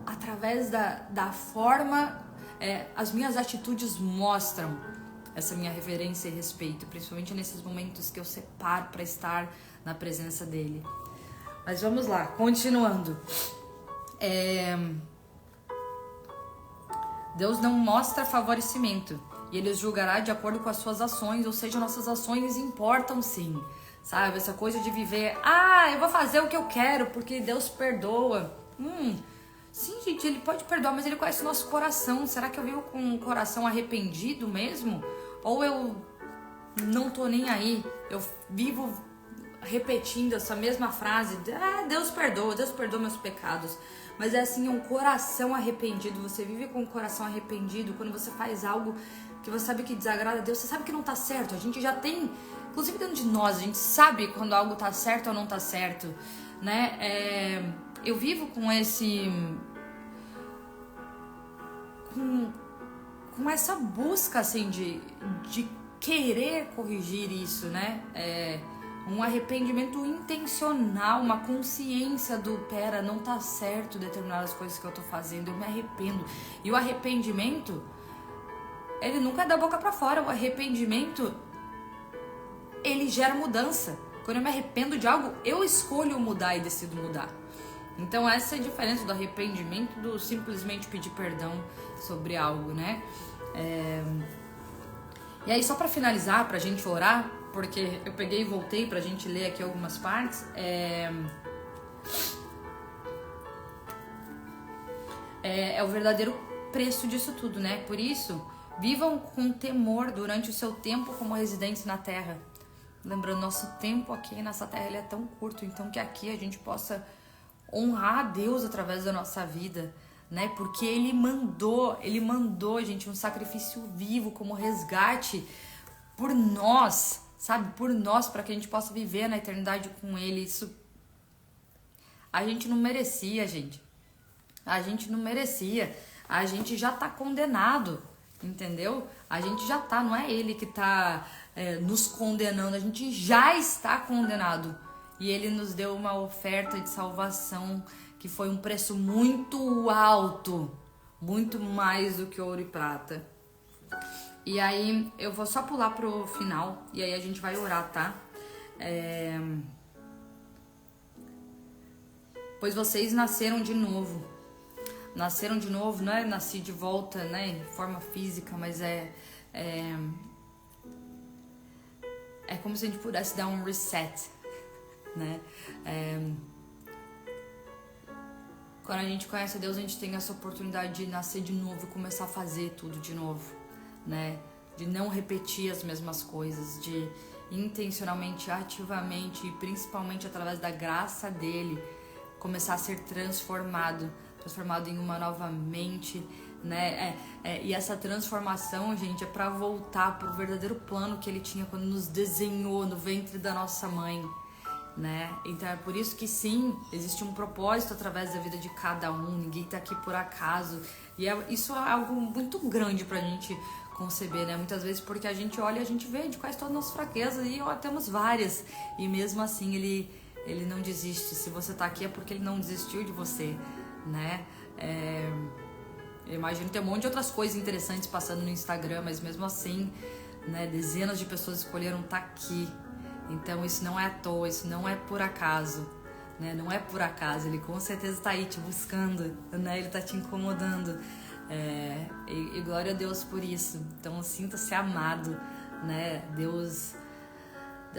através da forma, as minhas atitudes mostram essa minha reverência e respeito, principalmente nesses momentos que eu separo para estar na presença dEle. Mas vamos lá, continuando. Deus não mostra favorecimento e Ele julgará de acordo com as suas ações, ou seja, nossas ações importam sim, sabe? Essa coisa de viver, eu vou fazer o que eu quero porque Deus perdoa. Sim, gente, Ele pode perdoar, mas Ele conhece o nosso coração. Será que eu vivo com um coração arrependido mesmo? Ou eu não tô nem aí? Eu vivo repetindo essa mesma frase, Deus perdoa meus pecados. Mas é assim, um coração arrependido. Você vive com um coração arrependido quando você faz algo que você sabe que desagrada a Deus. Você sabe que não tá certo. A gente já tem, inclusive dentro de nós, a gente sabe quando algo tá certo ou não tá certo, né? Eu vivo com com essa busca, assim, de querer corrigir isso, né? Um arrependimento intencional, uma consciência do, pera, não tá certo determinadas coisas que eu tô fazendo, eu me arrependo. E o arrependimento, ele nunca é da boca pra fora. O arrependimento, ele gera mudança. Quando eu me arrependo de algo, eu escolho mudar e decido mudar. Então essa é a diferença do arrependimento do simplesmente pedir perdão sobre algo, né? E aí, só pra finalizar, pra gente orar, porque eu peguei e voltei pra gente ler aqui algumas partes. É o verdadeiro preço disso tudo, né? Por isso, vivam com temor durante o seu tempo como residentes na terra. Lembrando, nosso tempo aqui nessa terra ele é tão curto, então que aqui a gente possa honrar a Deus através da nossa vida, né? Porque Ele mandou, gente, um sacrifício vivo como resgate por nós, sabe? Por nós, para que a gente possa viver na eternidade com Ele. Isso a gente não merecia, gente. A gente não merecia. A gente já tá condenado, entendeu? A gente já tá, não é Ele que tá nos condenando. A gente já está condenado. e Ele nos deu uma oferta de salvação que foi um preço muito alto, muito mais do que ouro e prata. E aí eu vou só pular pro final e aí a gente vai orar, tá? Pois vocês nasceram de novo. Nasceram de novo, não é nasci de volta, né, em forma física, mas é como se a gente pudesse dar um reset, né? Quando a gente conhece a Deus, a gente tem essa oportunidade de nascer de novo e começar a fazer tudo de novo, né? De não repetir as mesmas coisas, de intencionalmente, ativamente e principalmente através da graça dele, começar a ser transformado em uma nova mente, né? E essa transformação, gente, é para voltar pro verdadeiro plano que ele tinha quando nos desenhou no ventre da nossa mãe, né? Então é por isso que sim, existe um propósito através da vida de cada um, ninguém tá aqui por acaso, e isso é algo muito grande pra gente conceber, né? Muitas vezes porque a gente olha e a gente vê de quais todas as nossas fraquezas, e temos várias, e mesmo assim ele não desiste. Se você tá aqui é porque ele não desistiu de você, né? Eu imagino que tem um monte de outras coisas interessantes passando no Instagram, mas mesmo assim, né, dezenas de pessoas escolheram estar aqui. Então isso não é à toa, isso não é por acaso, né? Não é por acaso, ele com certeza está aí te buscando, né? Ele está te incomodando, e glória a Deus por isso. Então sinta-se amado, né? Deus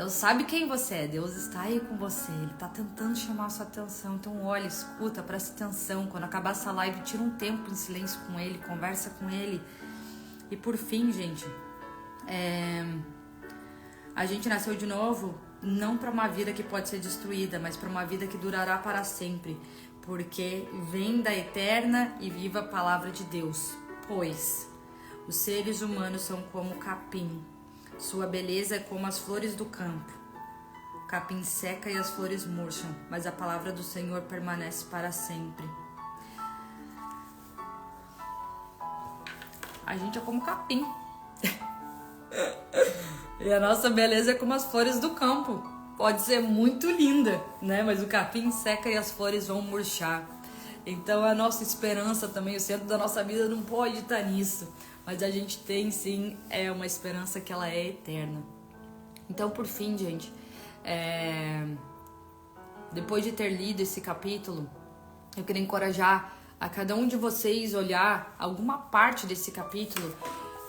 sabe quem você é, Deus está aí com você, Ele está tentando chamar a sua atenção. Então olha, escuta, presta atenção. Quando acabar essa live, tira um tempo em silêncio com Ele, conversa com Ele. E por fim, gente, a gente nasceu de novo não para uma vida que pode ser destruída, mas para uma vida que durará para sempre, porque vem da eterna e viva palavra de Deus. Pois os seres humanos são como o capim, sua beleza é como as flores do campo. O capim seca e as flores murcham, mas a palavra do Senhor permanece para sempre. A gente é como capim. E a nossa beleza é como as flores do campo. Pode ser muito linda, né? Mas o capim seca e as flores vão murchar. Então a nossa esperança também, o centro da nossa vida não pode estar nisso. Mas a gente tem sim uma esperança que ela é eterna. Então por fim, gente, depois de ter lido esse capítulo, eu queria encorajar a cada um de vocês olhar alguma parte desse capítulo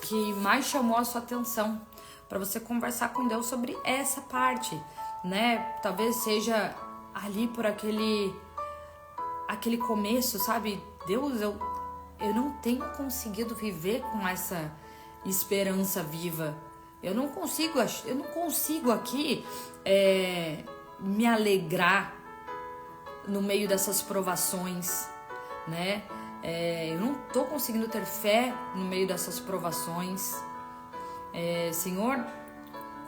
que mais chamou a sua atenção, para você conversar com Deus sobre essa parte, né? Talvez seja ali por aquele começo, sabe? Deus, eu não tenho conseguido viver com essa esperança viva. Eu não consigo aqui me alegrar no meio dessas provações, né? Eu não tô conseguindo ter fé no meio dessas provações. Senhor,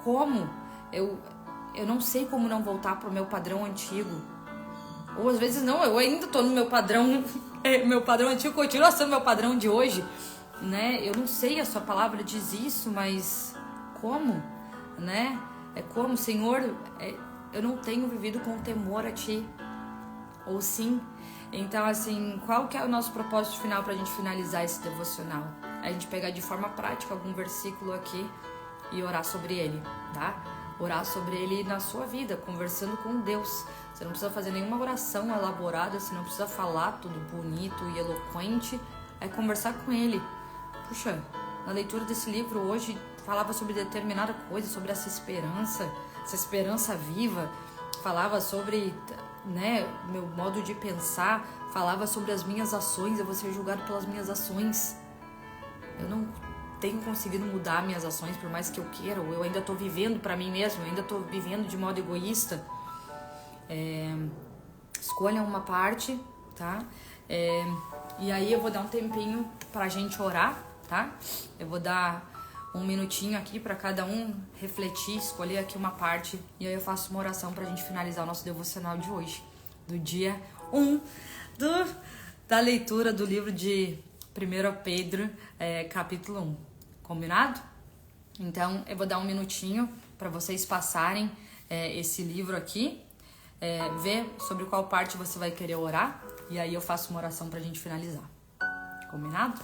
como? Eu não sei como não voltar pro meu padrão antigo. Ou às vezes não, eu ainda tô no meu padrão, meu padrão antigo continua sendo meu padrão de hoje, né? Eu não sei, a sua palavra diz isso, mas como, né? Como, Senhor, eu não tenho vivido com temor a Ti. Ou sim? Então, assim, qual que é o nosso propósito final pra gente finalizar esse devocional? A gente pegar de forma prática algum versículo aqui e orar sobre ele, tá? Orar sobre ele na sua vida, conversando com Deus. Você não precisa fazer nenhuma oração elaborada, você não precisa falar tudo bonito e eloquente, é conversar com ele. Puxa, na leitura desse livro hoje falava sobre determinada coisa, sobre essa esperança viva, falava sobre, né, meu modo de pensar, falava sobre as minhas ações, eu vou ser julgado pelas minhas ações. Eu não tenho conseguido mudar minhas ações por mais que eu queira, ou eu ainda tô vivendo pra mim mesmo, eu ainda tô vivendo de modo egoísta. Escolha uma parte, tá? E aí eu vou dar um tempinho pra gente orar, tá? Eu vou dar um minutinho aqui pra cada um refletir, escolher aqui uma parte, e aí eu faço uma oração pra gente finalizar o nosso devocional de hoje, do dia 1 da leitura do livro de 1 Pedro, capítulo 1. Combinado? Então, eu vou dar um minutinho para vocês passarem esse livro aqui. vê sobre qual parte você vai querer orar. E aí eu faço uma oração pra gente finalizar. Combinado?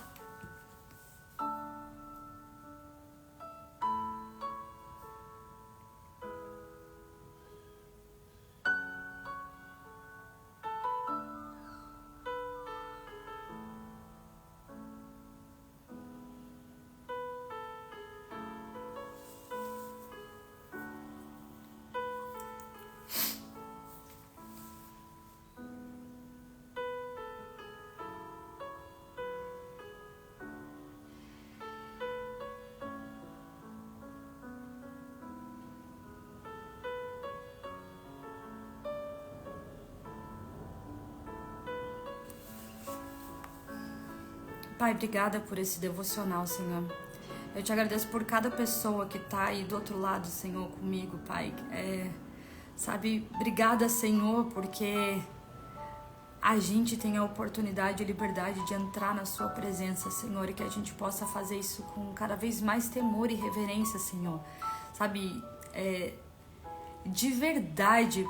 Pai, obrigada por esse devocional, Senhor. Eu te agradeço por cada pessoa que tá aí do outro lado, Senhor, comigo, Pai. Obrigada, Senhor, porque a gente tem a oportunidade e liberdade de entrar na sua presença, Senhor, e que a gente possa fazer isso com cada vez mais temor e reverência, Senhor. De verdade,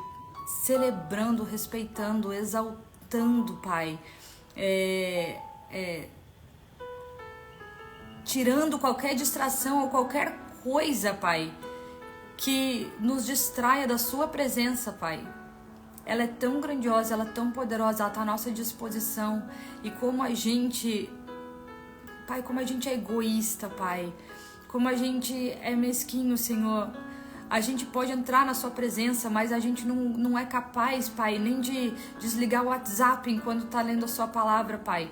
celebrando, respeitando, exaltando, Pai. Tirando qualquer distração ou qualquer coisa, Pai, que nos distraia da sua presença, Pai. Ela é tão grandiosa, ela é tão poderosa, ela está à nossa disposição. E como a gente, Pai, como a gente é egoísta, Pai, como a gente é mesquinho, Senhor. A gente pode entrar na sua presença, mas a gente não é capaz, Pai, nem de desligar o WhatsApp enquanto está lendo a sua palavra, Pai.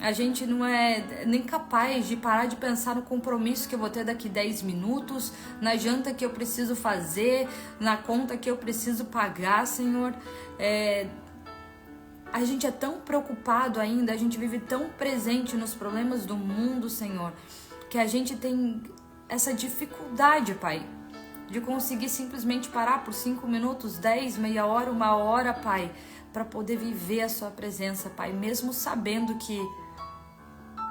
A gente não é nem capaz de parar de pensar no compromisso que eu vou ter daqui 10 minutos, na janta que eu preciso fazer, na conta que eu preciso pagar, Senhor. A gente é tão preocupado ainda, a gente vive tão presente nos problemas do mundo, Senhor, que a gente tem essa dificuldade, Pai, de conseguir simplesmente parar por 5 minutos, 10, meia hora, 1 hora, Pai, para poder viver a sua presença, Pai, mesmo sabendo que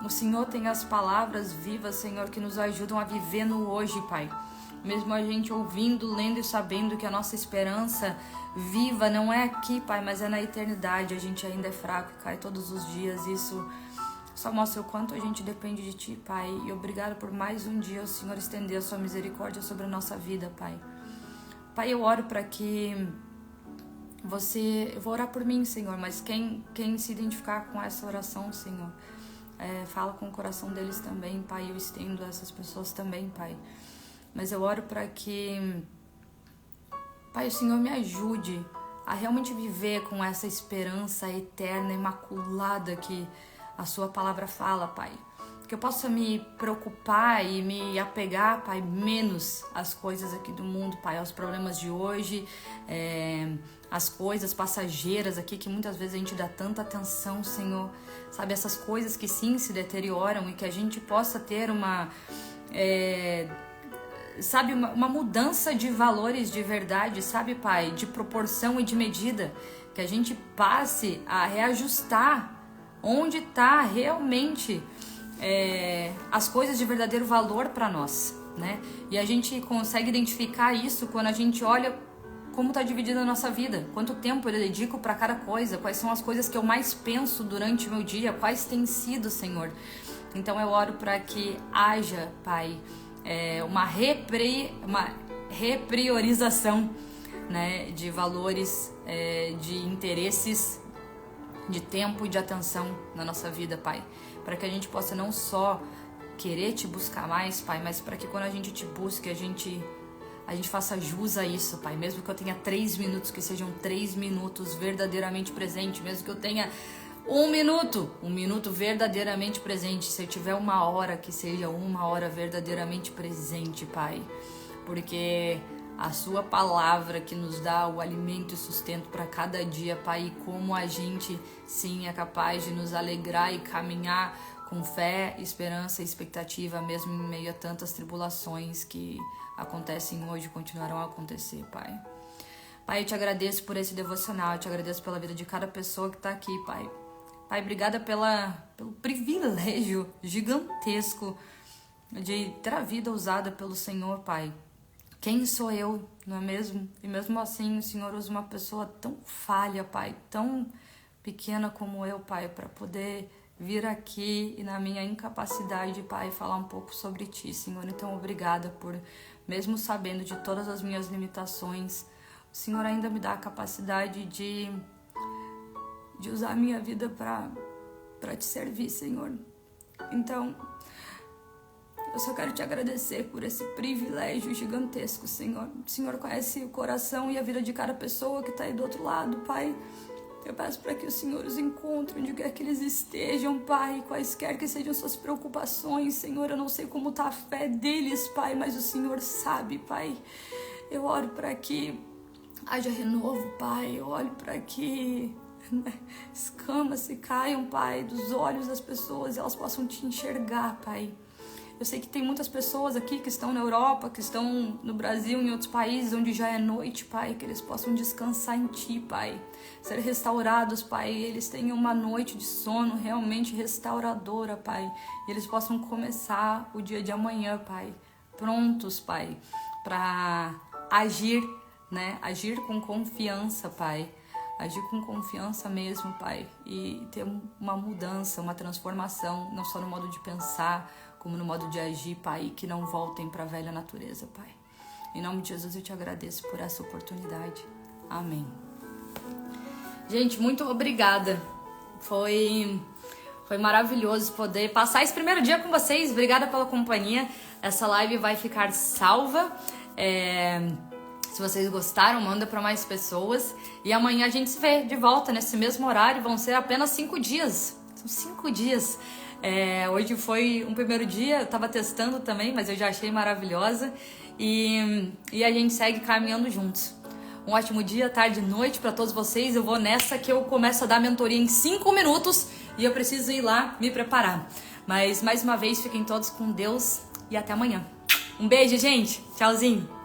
o Senhor tem as palavras vivas, Senhor, que nos ajudam a viver no hoje, Pai. Mesmo a gente ouvindo, lendo e sabendo que a nossa esperança viva não é aqui, Pai, mas é na eternidade. A gente ainda é fraco e cai todos os dias. Isso só mostra o quanto a gente depende de Ti, Pai. E obrigado por mais um dia o Senhor estender a sua misericórdia sobre a nossa vida, Pai. Pai, eu oro para que eu vou orar por mim, Senhor, mas quem se identificar com essa oração, Senhor, fala com o coração deles também, Pai. Eu estendo a essas pessoas também, Pai. Mas eu oro para que, Pai, o Senhor me ajude a realmente viver com essa esperança eterna, imaculada que a sua palavra fala, Pai. Que eu possa me preocupar e me apegar, Pai, menos às coisas aqui do mundo, Pai, aos problemas de hoje, as coisas passageiras aqui que muitas vezes a gente dá tanta atenção, Senhor. Sabe, essas coisas que sim se deterioram e que a gente possa ter uma mudança de valores de verdade, sabe, Pai, de proporção e de medida, que a gente passe a reajustar onde está realmente as coisas de verdadeiro valor para nós, né? E a gente consegue identificar isso quando a gente olha como está dividida a nossa vida, quanto tempo eu dedico para cada coisa, quais são as coisas que eu mais penso durante o meu dia, quais têm sido, Senhor. Então eu oro para que haja, Pai, uma repriorização, né, de valores, de interesses, de tempo e de atenção na nossa vida, Pai, para que a gente possa não só querer Te buscar mais, Pai, mas para que quando a gente Te busque, a gente faça jus a isso, Pai. Mesmo que eu tenha 3 minutos, que sejam 3 minutos verdadeiramente presente. Mesmo que eu tenha 1 minuto verdadeiramente presente. Se eu tiver 1 hora, que seja 1 hora verdadeiramente presente, Pai. Porque a sua palavra que nos dá o alimento e sustento para cada dia, Pai. E como a gente, sim, é capaz de nos alegrar e caminhar com fé, esperança e expectativa, mesmo em meio a tantas tribulações que acontecem hoje e continuarão a acontecer, Pai. Pai, eu Te agradeço por esse devocional, eu Te agradeço pela vida de cada pessoa que está aqui, Pai. Pai, obrigada pelo privilégio gigantesco de ter a vida usada pelo Senhor, Pai, quem sou eu, não é mesmo? E mesmo assim o Senhor usa uma pessoa tão falha, Pai, tão pequena como eu, Pai, para poder vir aqui e na minha incapacidade, Pai, falar um pouco sobre Ti, Senhor. Então, obrigada por, mesmo sabendo de todas as minhas limitações, o Senhor ainda me dá a capacidade de usar a minha vida para Te servir, Senhor. Então, eu só quero Te agradecer por esse privilégio gigantesco, Senhor. O Senhor conhece o coração e a vida de cada pessoa que está aí do outro lado, Pai. Eu peço para que o Senhor os encontre onde quer que eles estejam, Pai, quaisquer que sejam suas preocupações, Senhor. Eu não sei como está a fé deles, Pai, mas o Senhor sabe, Pai. Eu oro para que haja renovo, Pai. Eu oro para que escamas se caiam, Pai, dos olhos das pessoas e elas possam Te enxergar, Pai. Eu sei que tem muitas pessoas aqui que estão na Europa, que estão no Brasil, em outros países, onde já é noite, Pai, que eles possam descansar em Ti, Pai. Ser restaurados, Pai, eles tenham uma noite de sono realmente restauradora, Pai. E eles possam começar o dia de amanhã, Pai, prontos, Pai, para agir, né? Agir com confiança, Pai. Agir com confiança mesmo, Pai. E ter uma mudança, uma transformação, não só no modo de pensar, como no modo de agir, Pai, e que não voltem para a velha natureza, Pai. Em nome de Jesus eu Te agradeço por essa oportunidade. Amém. Gente, muito obrigada. Foi maravilhoso poder passar esse primeiro dia com vocês. Obrigada pela companhia. Essa live vai ficar salva. Se vocês gostaram, manda para mais pessoas. E amanhã a gente se vê de volta nesse mesmo horário. Vão ser apenas 5 dias. São 5 dias. Hoje foi um primeiro dia, eu tava testando também, mas eu já achei maravilhosa. E a gente segue caminhando juntos. Um ótimo dia, tarde e noite para todos vocês. Eu vou nessa que eu começo a dar mentoria em 5 minutos e eu preciso ir lá me preparar. Mas mais uma vez, fiquem todos com Deus e até amanhã. Um beijo, gente. Tchauzinho.